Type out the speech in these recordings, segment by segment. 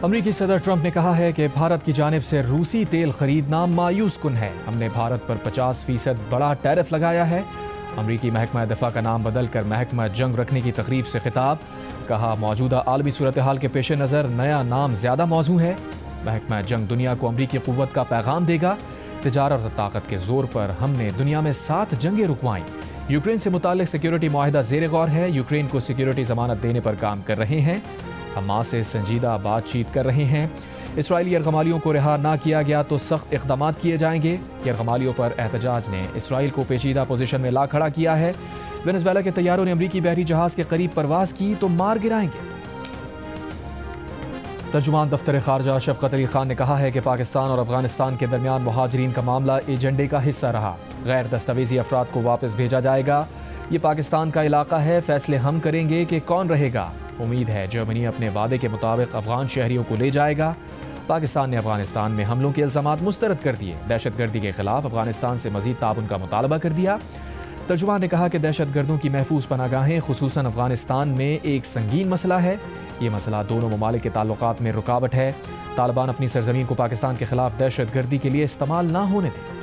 अमरीकी सदर ट्रंप ने कहा है कि भारत की जानिब से रूसी तेल खरीदना मायूस कुन है। हमने भारत पर 50% बड़ा टैरिफ लगाया है। अमरीकी महकमा दिफा का नाम बदलकर महकमा जंग रखने की तकरीब से खिताब। कहा, मौजूदा आलमी सूरत हाल के पेश नज़र नया नाम ज़्यादा मौजू है। महकमा जंग दुनिया को अमरीकी क़ुव्वत का पैगाम देगा। तिजारत और ताकत के जोर पर हमने दुनिया में 7 जंगें रुकवाईं। यूक्रेन से मुताल्लिक सिक्योरिटी मुआहिदा ज़ेर गौर है। यूक्रेन को सिक्योरिटी ज़मानत देने पर काम कर रहे हैं। हमास से संजीदा बातचीत कर रहे हैं। इसराइली यरगमालियों को रिहा ना किया गया तो सख्त इक़दाम किए जाएंगे। यरगमालियों पर एहतजाज ने इसराइल को पेचीदा पोजीशन में ला खड़ा किया है। वेनेज़ुएला के तैयारों ने अमरीकी बहरी जहाज़ के करीब परवाज़ की तो मार गिराएंगे। तर्जुमान दफ्तर खारजा शफकत अली खान ने कहा है कि पाकिस्तान और अफगानिस्तान के दरमियान मुहाजिरीन का मामला एजेंडे का हिस्सा रहा। गैर दस्तावेजी अफराद को वापस भेजा जाएगा। ये पाकिस्तान का इलाका है, फैसले हम करेंगे कि कौन रहेगा। उम्मीद है जर्मनी अपने वादे के मुताबिक अफगान शहरियों को ले जाएगा। पाकिस्तान ने अफगानिस्तान में हमलों के इल्ज़ामात मुस्तरद कर दिए। दहशतगर्दी के खिलाफ अफगानिस्तान से मजीद ताउन का मुतालबा कर दिया। तर्जुमान ने कहा कि दहशतगर्दों की महफूज पनागाहें खुसूसन अफगानिस्तान में एक संगीन मसला है। ये मसला दोनों ममालिक के ताल्लुकात में रुकावट है। तालिबान अपनी सरजमीन को पाकिस्तान के खिलाफ दहशतगर्दी के लिए इस्तेमाल ना होने दें।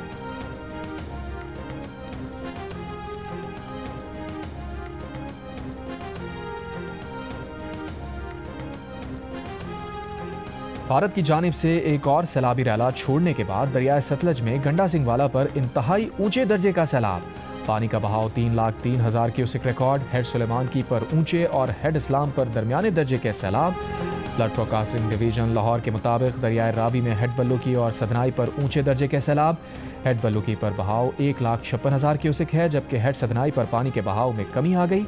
भारत की जानिब से एक और सैलाबी रैला छोड़ने के बाद दरियाए सतलज में गंडा सिंह वाला पर इंतहाई ऊंचे दर्जे का सैलाब। पानी का बहाव 3,03,000 क्यूसेक रिकॉर्ड। हेड सुलेमान की पर ऊंचे और हेड इस्लाम पर दरमियाने दर्जे के सैलाब। फ्लड फोरकास्टिंग डिवीजन लाहौर के मुताबिक दरियाए रावी में हेड बल्लुकी और सदनाई पर ऊंचे दर्जे के सैलाब। हेड बल्लुकी पर बहाव 1,56,000 क्यूसेक है, जबकि हेड सदनाई पर पानी के बहाव में कमी आ गई।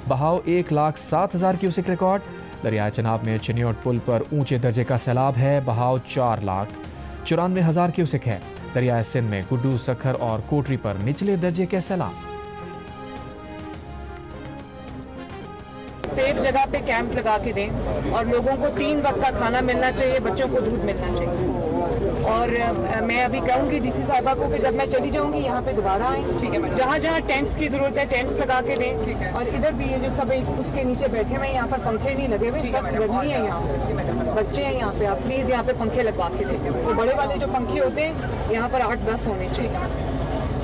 बहाव 1,07,000 क्यूसेक रिकॉर्ड। दरियाए चनाब में चिन्योट पुल पर ऊंचे दर्जे का सैलाब है। बहाव 4,94,000 क्यूसेक है। दरियाए सिंध में गुड्डू, सखर और कोटरी पर निचले दर्जे के सैलाब। सेफ जगह पे कैंप लगा के दें और लोगों को 3 वक्त का खाना मिलना चाहिए, बच्चों को दूध मिलना चाहिए। और मैं अभी कहूँगी डीसी साहबा को कि जब मैं चली जाऊँगी यहाँ पे दोबारा आएँ। ठीक है, जहाँ जहाँ टेंट्स की जरूरत है टेंट्स लगा के दें। ठीक है। और इधर भी ये जो सब उसके नीचे बैठे हुए यहाँ पर पंखे नहीं लगे हुए, सख्त गर्मी है यहाँ पे, बच्चे हैं यहाँ पे, आप प्लीज़ यहाँ पे पंखे लगवा के दें। तो बड़े वाले जो पंखे होते हैं यहाँ पर 8-10 होने चाहिए।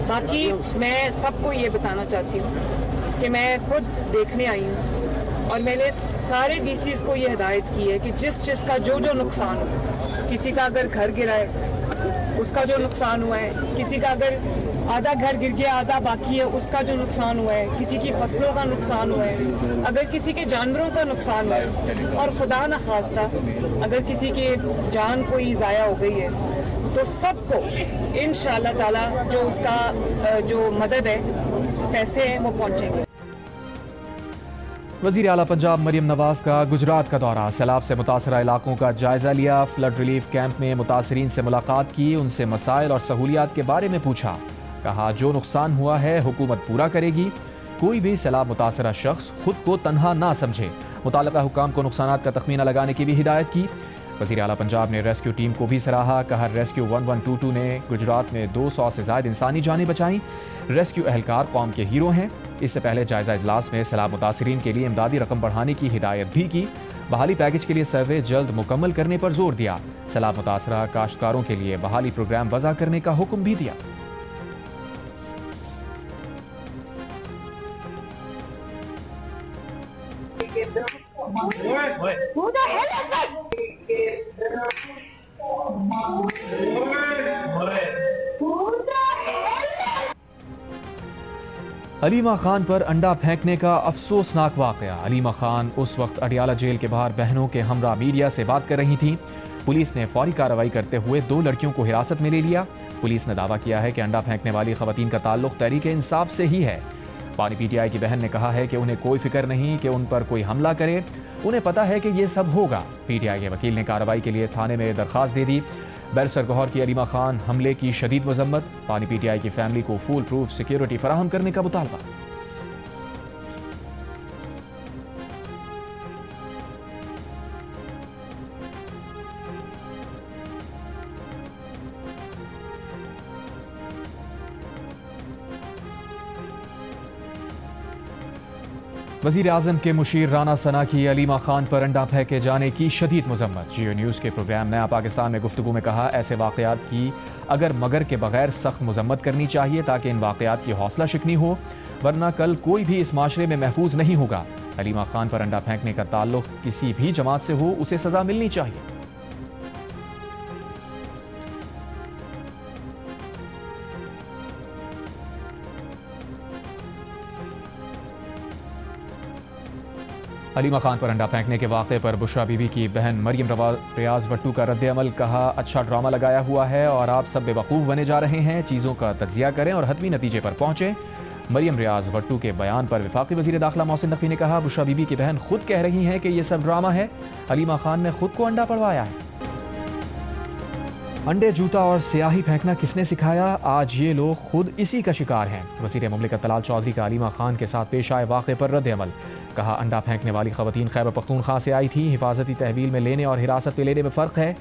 बाकी मैं सबको ये बताना चाहती हूँ कि मैं खुद देखने आई हूँ और मैंने सारे डीसीज को ये हिदायत की है कि जिस चीज़ का जो नुकसान हो, किसी का अगर घर गिरा है उसका जो नुकसान हुआ है, किसी का अगर आधा घर गिर गया आधा बाकी है उसका जो नुकसान हुआ है, किसी की फसलों का नुकसान हुआ है, अगर किसी के जानवरों का नुकसान हुआ है और खुदा न खास्ता अगर किसी की जान कोई ज़ाया हो गई है तो सबको इंशाअल्लाह ताला जो उसका जो मदद है, पैसे हैं वो पहुँचेंगे। वज़ीर आला पंजाब मरियम नवाज का गुजरात का दौरा। सैलाब से मुतासरा इलाकों का जायजा लिया। फ्लड रिलीफ कैंप में मुतासरीन से मुलाकात की, उनसे मसाइल और सहूलियात के बारे में पूछा। कहा, जो नुकसान हुआ है हुकूमत पूरा करेगी। कोई भी सैलाब मुतासरा शख्स खुद को तन्हा ना समझे। मुताल्लिका हुकाम को नुकसानात का तखमीना लगाने की भी हिदायत की। वज़ीर आला पंजाब ने रेस्क्यू टीम को भी सराहा। कहा, रेस्क्यू 1122 ने गुजरात में 200 से ज़ायद इंसानी जानें बचाईं। रेस्क्यू एहलकार कौम के हीरो हैं। इससे पहले जायजा इजलास में सैलाब मुतासरीन के लिए इमदादी रकम बढ़ाने की हिदायत भी की। बहाली पैकेज के लिए सर्वे जल्द मुकम्मल करने पर जोर दिया। सैलाब मुतासरा काश्तकारों के लिए बहाली प्रोग्राम वज़ा करने का हुक्म भी दिया। अलीमा खान पर अंडा फेंकने का अफसोसनाक वाकया। अलीमा खान उस वक्त अडियाला जेल के बाहर बहनों के हमरा मीडिया से बात कर रही थीं। पुलिस ने फौरी कार्रवाई करते हुए 2 लड़कियों को हिरासत में ले लिया। पुलिस ने दावा किया है कि अंडा फेंकने वाली खवातीन का ताल्लुक तहरीक इंसाफ से ही है। पानी पीटीआई की बहन ने कहा है कि उन्हें कोई फिक्र नहीं कि उन पर कोई हमला करे, उन्हें पता है कि ये सब होगा। पीटीआई के वकील ने कार्रवाई के लिए थाने में दरखास्त दे दी। बैरिस्टर गौहर की अलीमा खान हमले की शदीद मजम्मत। पानी पीटीआई की फैमिली को फुल प्रूफ सिक्योरिटी फराहम करने का मुतालबा। वज़ीर आज़म के मुशीर राना सना की अलीमा खान पर अंडा फेंके जाने की शदीद मजम्मत। जियो न्यूज़ के प्रोग्राम नया पाकिस्तान में गुफ्तगू में कहा, ऐसे वाक़यात की अगर मगर के बगैर सख्त मजम्मत करनी चाहिए ताकि इन वाक़यात की हौसला शिकनी हो, वरना कल कोई भी इस माशरे में महफूज नहीं होगा। अलीमा खान पर अंडा फेंकने का ताल्लुक किसी भी जमात से हो, उसे सज़ा मिलनी चाहिए। अलीमा खान पर अंडा फेंकने के वाक़े पर बुशरा बीबी की बहन मरियम रियाज भट्टू का रद्द-ए-अमल। कहा, अच्छा ड्रामा लगाया हुआ है और आप सब बेवकूफ़ बने जा रहे हैं। चीज़ों का तज्जिया करें और हतमी नतीजे पर पहुँचें। मरियम रियाज भट्टू के बयान पर वफाकी वज़ीर दाखिला मोहसिन नकवी ने कहा, बुशरा बीबी की बहन खुद कह रही हैं कि ये सब ड्रामा है। अलीमा खान ने खुद को अंडा पड़वाया है। अंडे, जूता और स्याही फेंकना किसने सिखाया? आज ये लोग खुद इसी का शिकार हैं। वज़ीर मुमलिकत तलाल चौधरी का अलीमा खान के साथ पेश आए वाक़े पर रद्द-ए-अमल। कहा, अंडा फेंकने वाली ख़वातीन खैबर पख्तूनख्वा से आई थी। हिफाजती तहवील में लेने और हिरासत में लेने में फ़र्क है।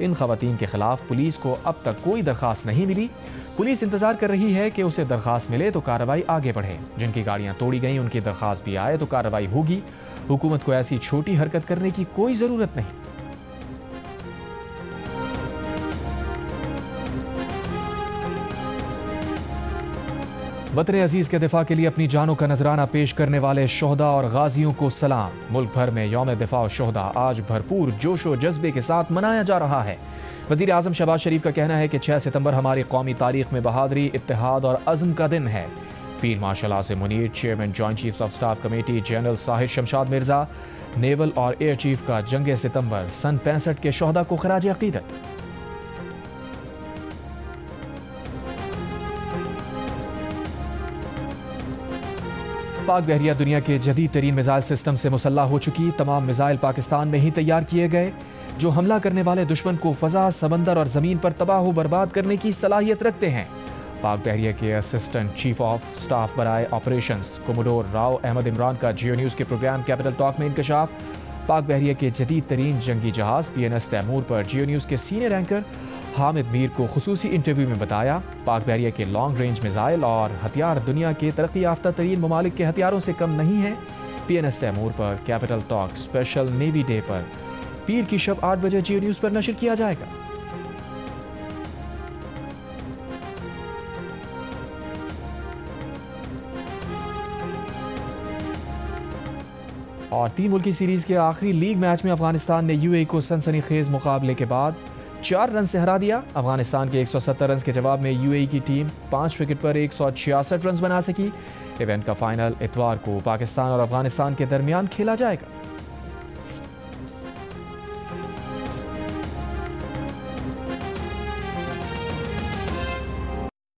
इन ख़वातीन के खिलाफ पुलिस को अब तक कोई दरख्वास्त नहीं मिली। पुलिस इंतज़ार कर रही है कि उसे दरख्वास्त मिले तो कार्रवाई आगे बढ़े। जिनकी गाड़ियाँ तोड़ी गई उनकी दरख्वास्त भी आए तो कार्रवाई होगी। हुकूमत को ऐसी छोटी हरकत करने की कोई ज़रूरत नहीं। वतन अजीज़ के दिफा के लिए अपनी जानों का नजराना पेश करने वाले शोहदा और गाजियों को सलाम। मुल्क भर में यौम दिफा और शोहदा आज भरपूर जोशो जज्बे के साथ मनाया जा रहा है। वज़ीर आज़म शहबाज शरीफ का कहना है कि 6 सितंबर हमारी कौमी तारीख में बहादुरी, इत्तेहाद और अज़्म का दिन है। Field marshal Azam Munir, chairman joint chiefs of staff committee general Sahir Shamshad Mirza, naval और एयर चीफ का जंग सितंबर सन 65 के शोहदा को खराज अक़ीदत। पाक बहरिया दुनिया के जदीद तरीन मिसाइल सिस्टम से मुसल्लह हो चुकी। तमाम मिसाइल पाकिस्तान में ही तैयार किए गए, जो हमला करने वाले दुश्मन को फ़ज़ा, समंदर और ज़मीन पर तबाह बर्बाद करने की सलाहियत रखते हैं। पाक बहरिया के असिस्टेंट चीफ ऑफ स्टाफ बराए ऑपरेशंस कोमोडोर राव अहमद इमरान का जियो न्यूज़ के प्रोग्राम कैपिटल टॉक में इंकशाफ। पाक बहरिया के जदीद तरीन जंगी जहाज़ PNS तैमूर पर जियो न्यूज़ के सीनियर एंकर हामिद मीर को खुसूसी इंटरव्यू में बताया, पाक बहरिया के लॉन्ग रेंज मिसाइल और हथियार दुनिया के तरक्की याफ्ता तरीन ममालिक के हथियारों से कम नहीं है। PNS तैमूर पर capital talk special navy day पर पीर की शब 8 बजे जियो न्यूज़ पर नशर किया जाएगा। और 3 मुल्की सीरीज के आखिरी लीग मैच में अफगानिस्तान ने UAE को सनसनीखेज मुकाबले के बाद 4 रन से हरा दिया। अफगानिस्तान के 170 रन के जवाब में UAE की टीम 5 विकेट पर 166 रन बना सकी। इवेंट का फाइनल इतवार को पाकिस्तान और अफगानिस्तान के दरमियान खेला जाएगा।